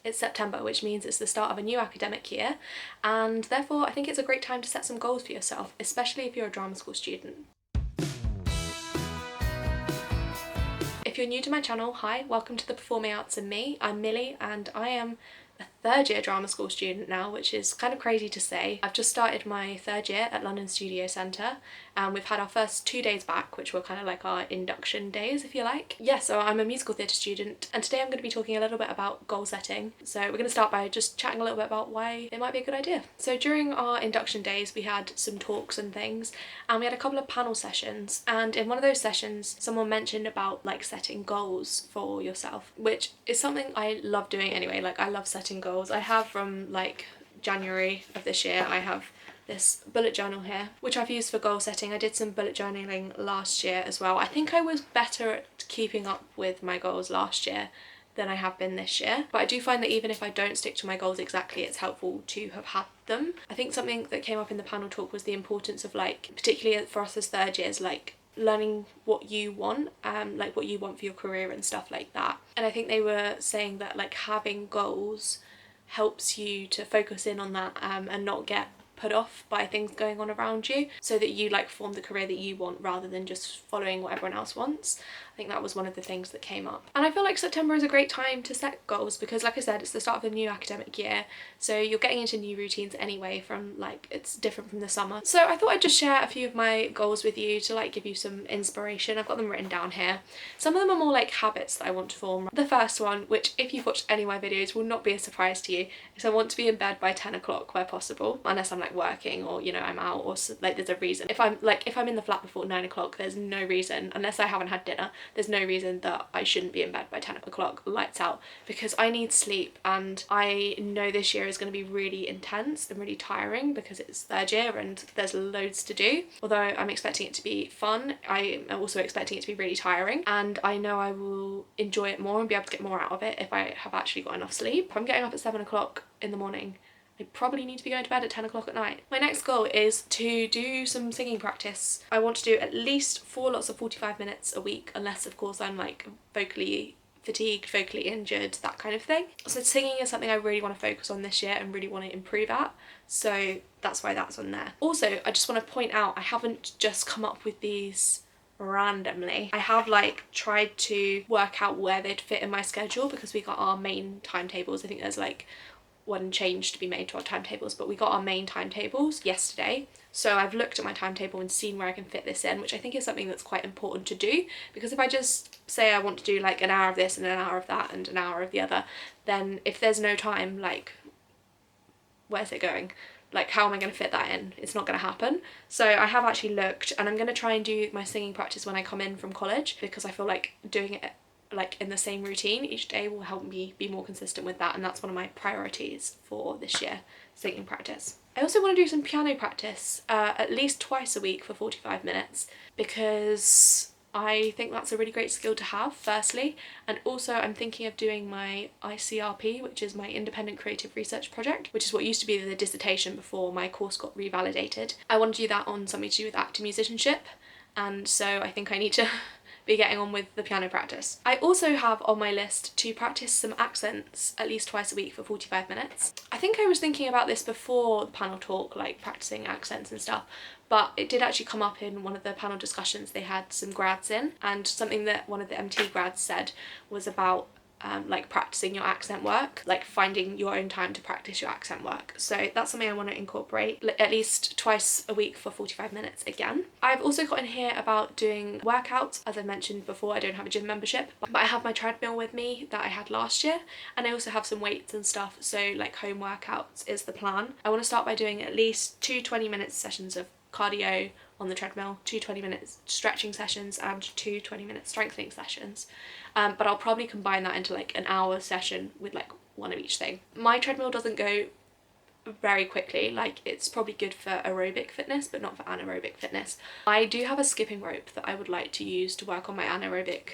It's September, which means it's the start of a new academic year, and therefore I think it's a great time to set some goals for yourself, especially if you're a drama school student. If you're new to my channel, hi, welcome to the Performing Arts and Me. I'm Millie and I am a third year drama school student now, which is kind of crazy to say. I've just started my third year at London Studio Centre and we've had our first 2 days back, which were kind of like our induction days, if you like. Yeah, so I'm a musical theatre student and today I'm going to be talking a little bit about goal setting. So we're going to start by just chatting a little bit about why it might be a good idea. So during our induction days we had some talks and things, and we had a couple of panel sessions, and in one of those sessions someone mentioned about like setting goals for yourself, which is something I love doing anyway. Like, I love setting goals. I have from like January of this year, I have this bullet journal here which I've used for goal setting. I did some bullet journaling last year as well. I think I was better at keeping up with my goals last year than I have been this year, but I do find that even if I don't stick to my goals exactly, it's helpful to have had them. I think something that came up in the panel talk was the importance of, like, particularly for us as third years, like learning what you want, like what you want for your career and stuff like that. And I think they were saying that like having goals helps you to focus in on that, and not get put off by things going on around you, so that you like form the career that you want rather than just following what everyone else wants. I think that was one of the things that came up. And I feel like September is a great time to set goals because, like I said, it's the start of a new academic year, so you're getting into new routines anyway, from like, it's different from the summer. So I thought I'd just share a few of my goals with you to like give you some inspiration. I've got them written down here. Some of them are more like habits that I want to form. The first one, which if you've watched any of my videos will not be a surprise to you, is I want to be in bed by 10 o'clock where possible, unless I'm like working or, you know, I'm out or like there's a reason. If I'm in the flat before 9 o'clock, there's no reason, unless I haven't had dinner, there's no reason that I shouldn't be in bed by 10 o'clock, lights out, because I need sleep. And I know this year is going to be really intense and really tiring because it's third year and there's loads to do. Although I'm expecting it to be fun, I am also expecting it to be really tiring, and I know I will enjoy it more and be able to get more out of it if I have actually got enough sleep. If I'm getting up at 7 o'clock in the morning, I probably need to be going to bed at 10 o'clock at night. My next goal is to do some singing practice. I want to do at least 4 lots of 45 minutes a week, unless of course I'm like vocally fatigued, vocally injured, that kind of thing. So singing is something I really want to focus on this year and really want to improve at, so that's why that's on there. Also, I just want to point out, I haven't just come up with these randomly. I have like tried to work out where they'd fit in my schedule, because we got our main timetables. I think there's like one change to be made to our timetables, but we got our main timetables yesterday, so I've looked at my timetable and seen where I can fit this in, which I think is something that's quite important to do, because if I just say I want to do like an hour of this and an hour of that and an hour of the other, then if there's no time, like, where's it going? Like, how am I going to fit that in? It's not going to happen. So I have actually looked, and I'm going to try and do my singing practice when I come in from college, because I feel like doing it like in the same routine each day will help me be more consistent with that, and that's one of my priorities for this year, singing practice. I also want to do some piano practice, at least twice a week for 45 minutes, because I think that's a really great skill to have, firstly, and also I'm thinking of doing my ICRP, which is my Independent Creative Research Project, which is what used to be the dissertation before my course got revalidated. I want to do that on something to do with acting musicianship, and so I think I need to be getting on with the piano practice. I also have on my list to practice some accents at least twice a week for 45 minutes. I think I was thinking about this before the panel talk, like practicing accents and stuff, but it did actually come up in one of the panel discussions. They had some grads in, and something that one of the MT grads said was about like practicing your accent work, like finding your own time to practice your accent work. So that's something I want to incorporate at least twice a week for 45 minutes again. I've also got in here about doing workouts. As I mentioned before, I don't have a gym membership, but I have my treadmill with me that I had last year, and I also have some weights and stuff, so like home workouts is the plan. I want to start by doing at least 2 20-minute sessions of cardio on the treadmill, 2 20-minute stretching sessions and 2 20-minute strengthening sessions, but I'll probably combine that into like an hour session with like one of each thing. My treadmill doesn't go very quickly, like it's probably good for aerobic fitness but not for anaerobic fitness. I do have a skipping rope that I would like to use to work on my anaerobic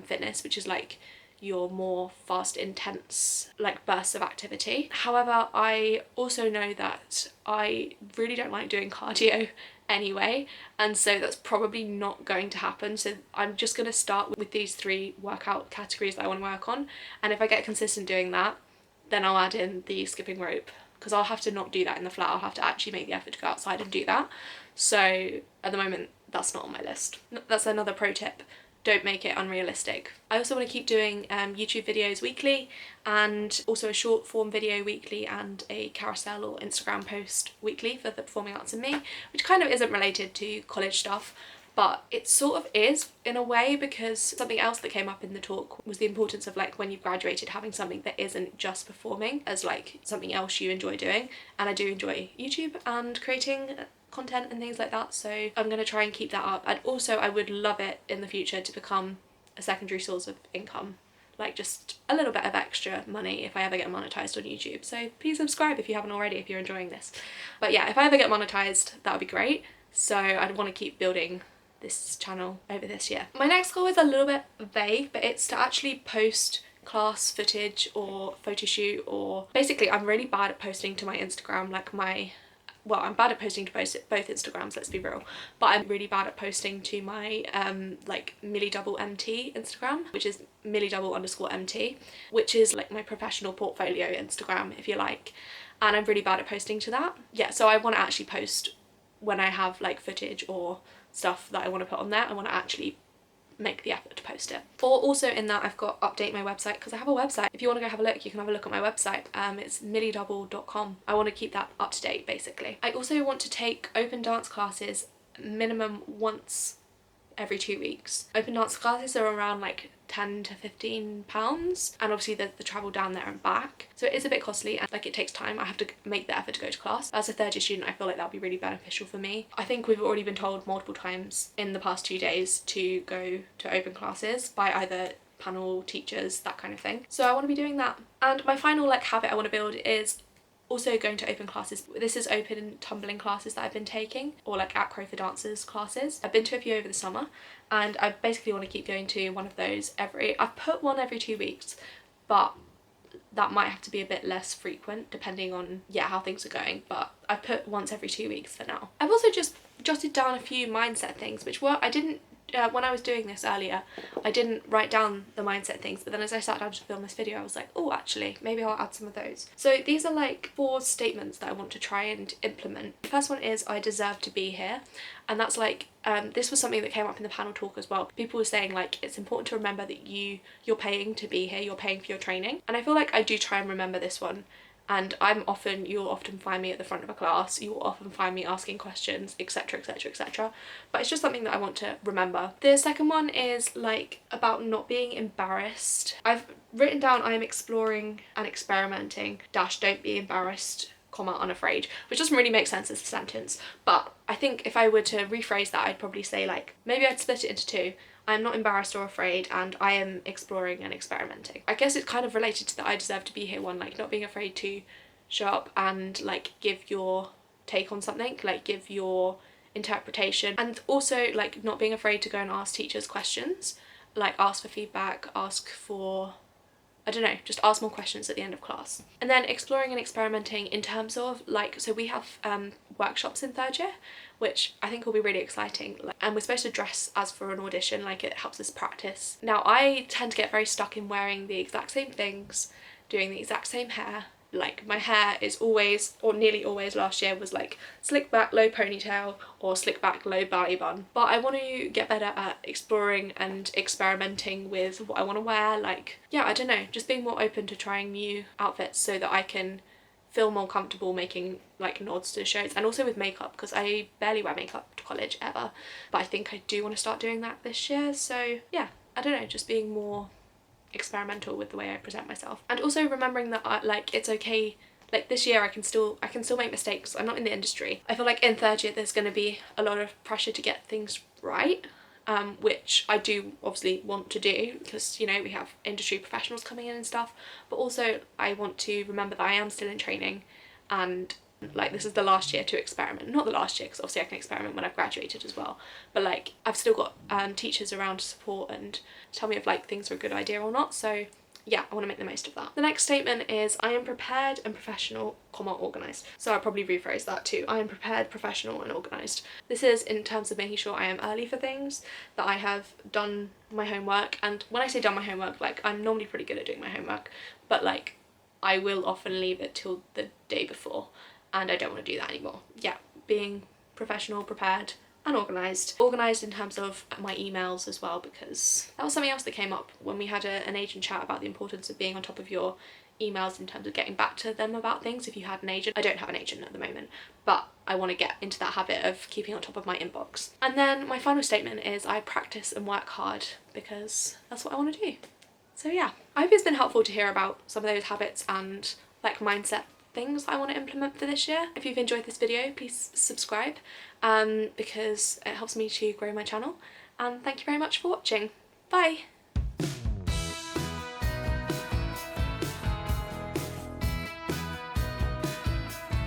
fitness, which is like your more fast, intense like bursts of activity. However, I also know that I really don't like doing cardio anyway, and so that's probably not going to happen. So I'm just going to start with these 3 workout categories that I want to work on, and if I get consistent doing that, then I'll add in the skipping rope, because I'll have to not do that in the flat. I'll have to actually make the effort to go outside and do that. So at the moment, that's not on my list. That's another pro tip. Don't make it unrealistic. I also want to keep doing YouTube videos weekly, and also a short form video weekly and a carousel or Instagram post weekly for the Performing Arts and Me, which kind of isn't related to college stuff, but it sort of is in a way, because something else that came up in the talk was the importance of like when you've graduated having something that isn't just performing as like something else you enjoy doing. And I do enjoy YouTube and creating content and things like that, so I'm going to try and keep that up. And also I would love it in the future to become a secondary source of income, like just a little bit of extra money if I ever get monetized on YouTube. So please subscribe if you haven't already, if you're enjoying this. But yeah, if I ever get monetized, that would be great. So I'd want to keep building this channel over this year. My next goal is a little bit vague, but it's to actually post class footage or photo shoot, or basically I'm really bad at posting to my Instagram, like well, I'm bad at posting to both Instagrams, let's be real, but I'm really bad at posting to my like Millie Double MT Instagram, which is Millie_MT, which is like my professional portfolio Instagram, if you like, and I'm really bad at posting to that. Yeah, so I want to actually post when I have like footage or stuff that I want to put on there. I want to actually make the effort to post it. Or also in that, I've got update my website, because I have a website. If you want to go have a look, you can have a look at my website. It's milliedouble.com. I want to keep that up to date basically. I also want to take open dance classes minimum once every 2 weeks. Open dance classes are around like £10 to £15, and obviously the travel down there and back, so it is a bit costly and like it takes time. I have to make the effort to go to class. As a third year student, I feel like that would be really beneficial for me. I think we've already been told multiple times in the past 2 days to go to open classes by either panel teachers, that kind of thing, so I want to be doing that. And my final like habit I want to build is also going to open classes. This is open tumbling classes that I've been taking, or like Acro for Dancers classes. I've been to a few over the summer, and I basically want to keep going to one of those I've put one every 2 weeks, but that might have to be a bit less frequent depending on how things are going, but I've put once every 2 weeks for now. I've also just jotted down a few mindset things, which I didn't when I was doing this earlier, I didn't write down the mindset things, but then as I sat down to film this video, I was like, oh, actually, maybe I'll add some of those. So these are like 4 statements that I want to try and implement. The first one is, I deserve to be here. And that's like, this was something that came up in the panel talk as well. People were saying like, it's important to remember that you're paying to be here, you're paying for your training. And I feel like I do try and remember this one. And you'll often find me at the front of a class, you'll often find me asking questions, etc, etc, etc. But it's just something that I want to remember. The second one is like about not being embarrassed. I've written down, I am exploring and experimenting, don't be embarrassed, unafraid, which doesn't really make sense as a sentence, but I think if I were to rephrase that, I'd probably say like, maybe I'd split it into 2. I'm not embarrassed or afraid, and I am exploring and experimenting. I guess it's kind of related to the I deserve to be here one, like not being afraid to show up and like give your take on something, like give your interpretation, and also like not being afraid to go and ask teachers questions, like ask for feedback, ask for, I don't know, just ask more questions at the end of class. And then exploring and experimenting in terms of like, so we have workshops in 3rd year, which I think will be really exciting, and we're supposed to dress as for an audition, like it helps us practice. Now I tend to get very stuck in wearing the exact same things, doing the exact same hair. Like my hair is always, or nearly always last year, was like slick back low ponytail or slick back low ballet bun. But I want to get better at exploring and experimenting with what I want to wear. Like, yeah, I don't know, just being more open to trying new outfits so that I can feel more comfortable making like nods to shows, and also with makeup, because I barely wear makeup to college ever, but I think I do want to start doing that this year. So yeah, I don't know, just being more experimental with the way I present myself, and also remembering that like it's okay, like this year I can still make mistakes. I'm not in the industry. I feel like in 3rd year there's going to be a lot of pressure to get things right, which I do obviously want to do, because, you know, we have industry professionals coming in and stuff, but also I want to remember that I am still in training, and like this is the last year to experiment. Not the last year, because obviously I can experiment when I've graduated as well, but like I've still got teachers around to support and tell me if like things are a good idea or not. So yeah, I want to make the most of that. The next statement is, I am prepared and professional, organised. So I'll probably rephrase that too. I am prepared, professional and organised. This is in terms of making sure I am early for things, that I have done my homework. And when I say done my homework, like I'm normally pretty good at doing my homework, but like I will often leave it till the day before, and I don't want to do that anymore. Yeah, being professional, prepared and organised. Organised in terms of my emails as well, because that was something else that came up when we had an agent chat about the importance of being on top of your emails in terms of getting back to them about things if you had an agent. I don't have an agent at the moment, but I want to get into that habit of keeping on top of my inbox. And then my final statement is I practice and work hard because that's what I want to do. So yeah, I hope it's been helpful to hear about some of those habits and like mindset things I want to implement for this year. If you've enjoyed this video, please subscribe because it helps me to grow my channel, and thank you very much for watching. Bye!